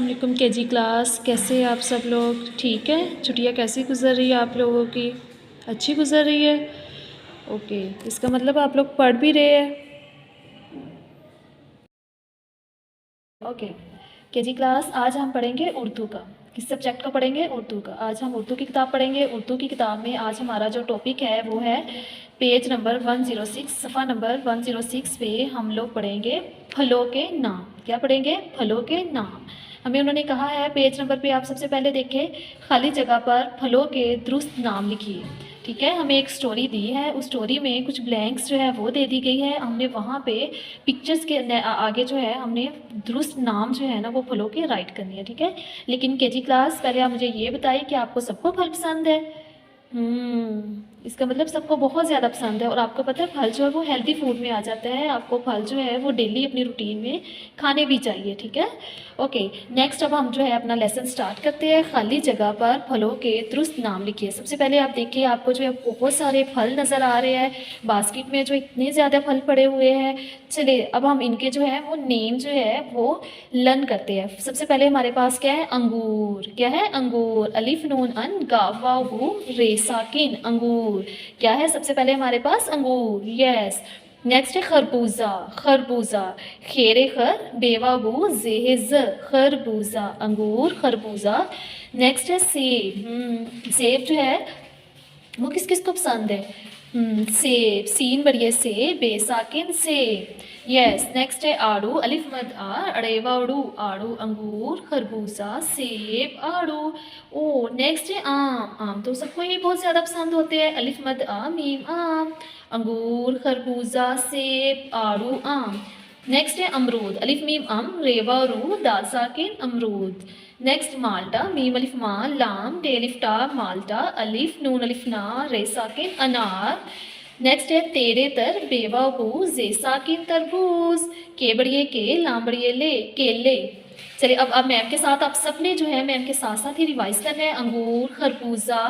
अस्सलाम वालेकुम KG class. कैसे हैं आप सब लोग? ठीक है। छुट्टियाँ कैसी गुजर रही है आप लोगों की? अच्छी गुजर रही है। ओके, इसका मतलब आप लोग पढ़ भी रहे हैं। ओके केजी क्लास, आज हम पढ़ेंगे उर्दू का। किस सब्जेक्ट का पढ़ेंगे? उर्दू का। आज हम उर्दू की किताब पढ़ेंगे। उर्दू की किताब में आज हमारा जो टॉपिक है वो है पेज नंबर 106, सफ़ा नंबर 106 पे हम लोग पढ़ेंगे फलों के नाम। क्या पढ़ेंगे? फलों के नाम। हमें उन्होंने कहा है पेज नंबर पे आप सबसे पहले देखें, खाली जगह पर फलों के दुरुस्त नाम लिखिए। ठीक है, हमें एक स्टोरी दी है, उस स्टोरी में कुछ ब्लैंक्स जो है वो दे दी गई है। हमने वहाँ पे पिक्चर्स के आगे जो है हमने दुरुस्त नाम जो है ना वो फलों के राइट करनी है। ठीक है, लेकिन केजी क्लास पहले आप मुझे ये बताइए कि आपको सबको फल पसंद है? इसका मतलब सबको बहुत ज़्यादा पसंद है। और आपको पता है फल जो है वो हेल्दी फूड में आ जाता है। आपको फल जो है वो डेली अपनी रूटीन में खाने भी चाहिए। ठीक है, ओके। नेक्स्ट अब हम जो है अपना लेसन स्टार्ट करते हैं। खाली जगह पर फलों के दुरुस्त नाम लिखिए। सबसे पहले आप देखिए, आपको जो है बहुत सारे फल नज़र आ रहे हैं बास्केट में, जो इतने ज़्यादा फल पड़े हुए हैं। चलिए अब हम इनके जो है वो नेम जो है वो लर्न करते हैं। सबसे पहले हमारे पास क्या है? अंगूर। क्या है? अंगूर। अलिफ नून अन गाफ वाव हू रे साकिन, अंगूर। क्या है सबसे पहले हमारे पास? अंगूर। यस। नेक्स्ट है खरबूजा। खरबूजा। खेरे खर बेवा बू जेज, खरबूजा, अंगूर, खरबूजा। नेक्स्ट है सेब। सेब जो है वो किस किस को पसंद है? सेब, सीन बढ़िया से, बेसाकिन सेब। यस। नेक्स्ट है आड़ू। अलिफ मद आ अड़ेवा उड़ू, आड़ू, अंगूर, खरबूजा, सेब, आड़ू। ओ नेक्स्ट है आम। आम तो सबको ही बहुत ज़्यादा पसंद होते हैं। अलिफ मद आ मीम आम, अंगूर, खरबूजा, सेब, आड़ू, आम। नेक्स्ट है अमरूद। अलिफ मीम अम रेवा रू दाल साकिन, अमरूद। नेक्स्ट माल्टा। मीम अलिफ मा लाम डे अलिफ टा माल्टा, अलिफ नून अलिफ ना रे साकिन, अनार। नेक्स्ट है तेरे तर बेवा बू जे साकिन, तरबूज। के बड़िए के लाम बड़िए ले, केले। चलिए अब मैम के साथ आप सबने जो है मैम के साथ साथ ही रिवाइज करना है। अंगूर, खरबूजा,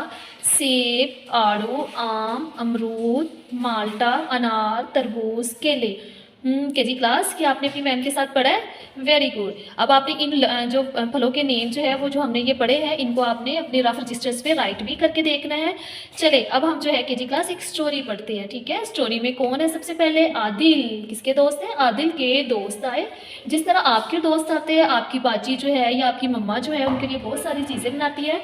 सेब, आड़ू, आम, अमरूद, माल्टा, अनार, तरबूज, केले। केजी क्लास, क्या आपने अपनी मैम के साथ पढ़ा है? Very good. अब आपने इन जो फलों के नेम जो है वो जो हमने ये पढ़े हैं इनको आपने अपने रफ रजिस्टर्स पे राइट भी करके देखना है। चले अब हम जो है केजी क्लास एक स्टोरी पढ़ते हैं। ठीक है, स्टोरी में कौन है? सबसे पहले आदिल। किसके दोस्त हैं? आदिल के दोस्त आए। जिस तरह आपके दोस्त आते हैं, आपकी बाजी जो है या आपकी मम्मा जो है उनके लिए बहुत सारी चीज़ें बनाती है,